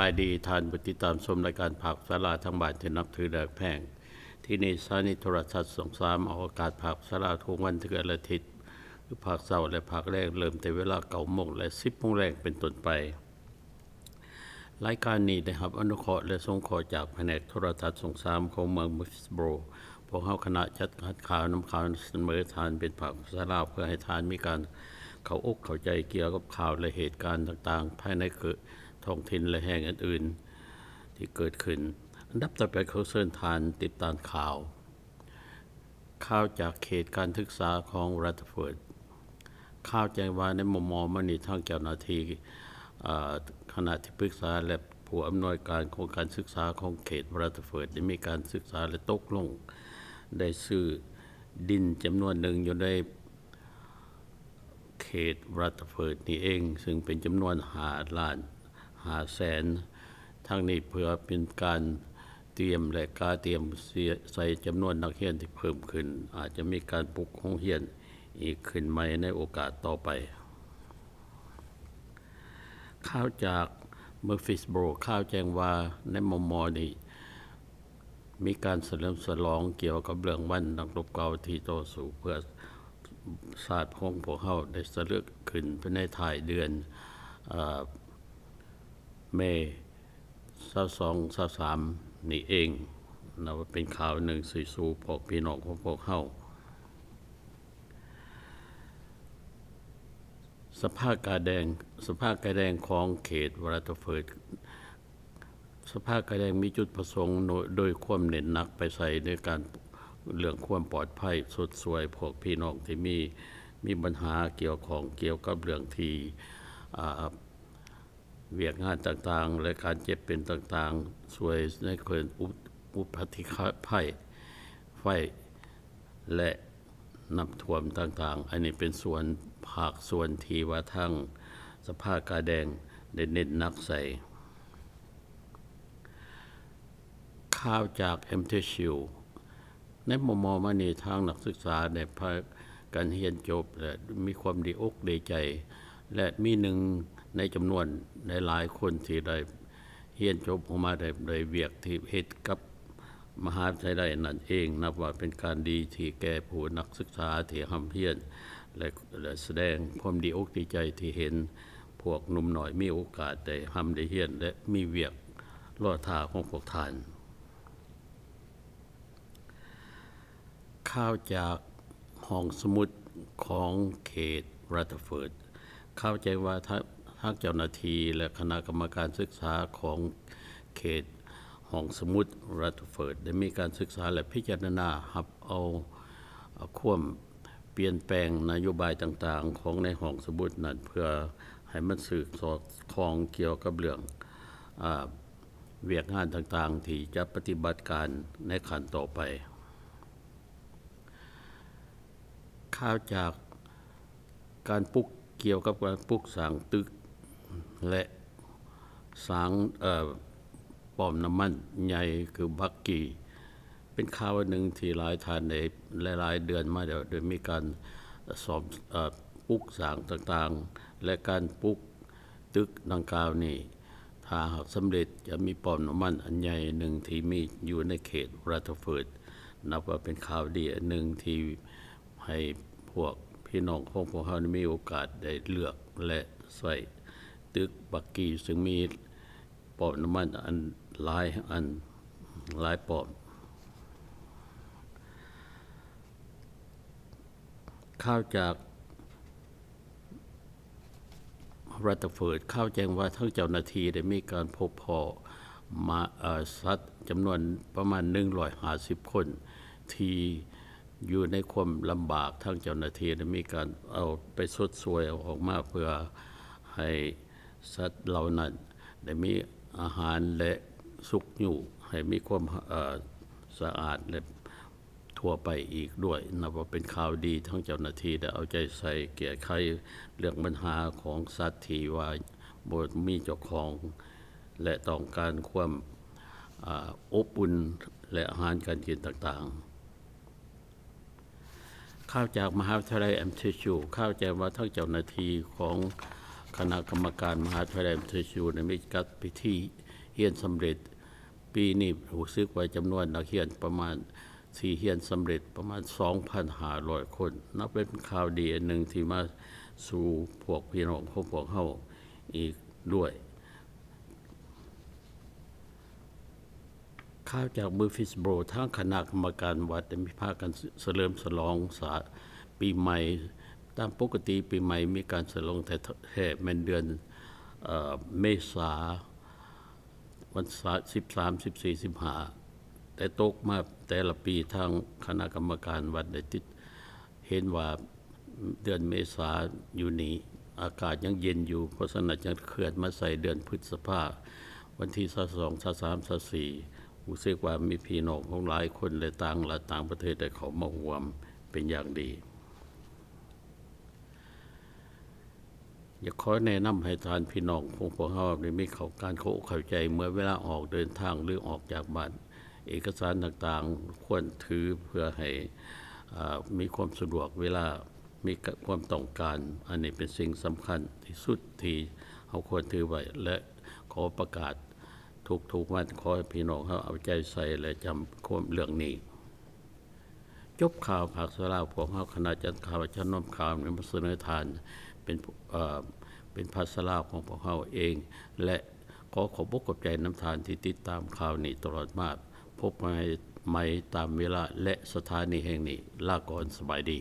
ายดีท่านผู้ติดตามชมรายการผักสาราทั้งบ้านที่นับถือแดกแพงที่นี่สถานีโทรทัศน์23ออกอากาศผักสาราทุกวันเทื่ออาทิตย์คือผักเสาร์และผักแรกเริ่มแต่เวลา9 โมงและ10 โมงแรกเป็นต้นไปรายการนี้ได้รับอนุเคราะห์และส่งขอจากแผนกโทรทัศน์23ของเมืองมิสโบรพวกเขาคณะจัดการข่าวนำข่าวเสนอทานเป็นผักสาราเพื่อให้ทานมีการเข้าอกเข้าใจเกี่ยวกับข่าวและเหตุการณ์ต่างๆภายในท้องถิ่นและแห่งอื่นๆที่เกิดขึ้นอันดับต่อไปเขาเชิญทานติดตามข่าวจากเขตการศึกษาของรัตเฟิร์ดข่าวแจ้งว่าในมม.มณีทางเจ้าหน้าที่คณะที่ปรึกษาและผู้อำนวยการโครงการศึกษาของเขตรัตเฟิร์ดได้มีการศึกษาและตกลงได้ซื้อดินจำนวนหนึ่งอยู่ในเขตรัตเฟิร์ดนี่เองซึ่งเป็นจำนวน5 ล้าน 5 แสนทั้งนี้เพื่อเป็นการเตรียมและการเตรียมใส่จำนวนนักเรียนที่เพิ่มขึ้นอาจจะมีการปลูกโรงเรียนอีกขึ้นใหม่ในโอกาสต่อไปข่าวจากเมอร์ฟิสโบรข่าวแจ้งว่าในมม.นี้มีการเฉลิมฉลองเกี่ยวกับเรื่องวันนักรบเก่าที่ต่อสู้เพื่อชาติของพวกเขาได้สะลึกขึ้นภายในท้ายเดือนเมษายน22-23นี่เองนับว่าเป็นข่าวหนึ่งสู่พวกพี่น้องของพวกเขาสภาพกาแดงของเขตรัตเฟิร์ดสภาพกาแดงมีจุดประสงค์โดยความเน้นหนักไปใส่ในการเรื่องความปลอดภัยสุดสวยพวกพี่น้องที่มีปัญหาเกี่ยวกับเรื่องที่เวียกงานต่างๆและการเจ็บเป็นต่างๆช่วยในเกิดอุบัติภัยไฟและน้ำท่วมต่างๆอันนี้เป็นส่วนภาคส่วนที่ว่าทั้งสภาพกาแดงได้เน้นหนักใส่ข่าวจากเอ็มเทชิลในมม.มานี่ทางนักศึกษาได้พากันเรียนจบและมีความดีอกดีใจและมีหนึ่งในจำนวนหลายคนที่ได้เรียนจบออกมาได้เวียกที่เฮ็ดกับมหาวิทยาลัยนั่นเองนับว่าเป็นการดีที่แก่ผู้นักศึกษาที่ร่ำเรียนและแสดงความดีอกดีใจที่เห็นพวกหนุ่มหน่อยมีโอกาสได้ร่ำได้เรียนและมีเวียกรอท่าของพวกท่านข่าวจากห้องสมุดของเขตรัตเฟิร์ดเข้าใจว่าทางเจ้าหน้าที่และคณะกรรมการศึกษาของเขตห้องสมุดรัตเฟิร์ดได้มีการศึกษาและพิจารณารับเอาความเปลี่ยนแปลงนโยบายต่างๆของในห้องสมุดนั้นเพื่อให้มันสืบสอดคล้องเกี่ยวกับเรื่องเวียกงานต่างๆที่จะปฏิบัติการในขั้นต่อไปข่าวจากการปลูกเกี่ยวกับการปลูกสร้างตึกและสร้างป้อมน้ำมันใหญ่คือบักกี้เป็นข่าวหนึ่งที่หลายท่านในหลายๆเดือนมาเดี๋ยวโดยมีการสอบปลูกสร้างต่างๆและการปลูกตึกดังกล่าวนี้ถ้าหากสำเร็จจะมีป้อมน้ำมันอันใหญ่หนึ่งที่มีอยู่ในเขตรัตเฟิร์ดนับว่าเป็นข่าวดีอันหนึ่งที่ให้พวกพี่น้องของพวกเขามีโอกาสได้เลือกและใส่ตึกบักกี้ซึ่งมีป้อมน้ำมันอันหลายป้อมข่าวจากรัตเฟิร์ดข่าวแจ้งว่าทั้งเจ้าหน้าที่ได้มีการพบมาสัตว์จำนวนประมาณ150 คนที่อยู่ในความลำบากทั้งเจ้าหน้าที่ได้มีการเอาไปสดสวยออกมาเพื่อให้สัตว์เหล่านั้นได้มีอาหารและสุขอยู่ให้มีความสะอาดและทั่วไปอีกด้วยนับว่าเป็นข่าวดีทั้งเจ้าหน้าที่ได้เอาใจใส่แก้ไขเรื่องปัญหาของสัตว์ที่ว่าบ่มีเจ้าของและต้องการความอบอุ่นและอาหารการกินต่างๆข่าวจากมหาวิทยาลัยแอมเทชูข่าวแจ้งว่าทั้งเจ้าหน้าที่ของคณะกรรมการมหาวิทยาลัยแอมเทชูได้มีการพิธี เรียนสำเร็จปีนี้รู้สึกว่าจำนวนนักเรียนประมาณที่เรียนสำเร็จประมาณ 2,500 คนนับเป็นข่าวดีอันหนึ่งที่มาสู่พวกพี่น้องของพวกเฮาอีกด้วยข่าวจากมือฟิสโบรทางคณะกรรมการวัดได้มีพากันเฉลิมฉลองปีใหม่ตามปกติปีใหม่มีการฉลองแต่แท้แม่นเดือนเมษาวัน13 14 15แต่ตกมาแต่ละปีทางคณะกรรมการวัดได้ติดเห็นว่าเดือนเมษาอยู่นี้อากาศยังเย็นอยู่เพราะฉะนั้นจะเคลื่อนมาใส่เดือนพฤษภาวันที่22 23 24รู้สึกว่ามีพี่น้องของหลายคนและต่างประเทศได้เข้ามาร่วมเป็นอย่างดีอยากขอแนะนำให้ทานพี่น้องของพวกเฮาได้มีการเข้าใจเมื่อเวลาออกเดินทางหรือออกจากบ้านเอกสารต่างๆควรถือเพื่อให้มีความสะดวกเวลามีความต้องการอันนี้เป็นสิ่งสำคัญที่สุดที่เฮาควรถือไว้และขอประกาศทุกวันขอให้พี่น้องเฮาเอาใจใส่และจำความเรื่องนี้จบข่าวภาคสลาวพวกเฮาคณะจัดข่าวชั้นนำข่าวมาเสนอทานเป็นภาษาลาวของพวกเฮาเองและขอบคุณใจน้ำทานที่ติดตามข่าวนี้ตลอดมาพบใหม่ตามเวลาและสถานีแห่งนี้ลาก่อนสบายดี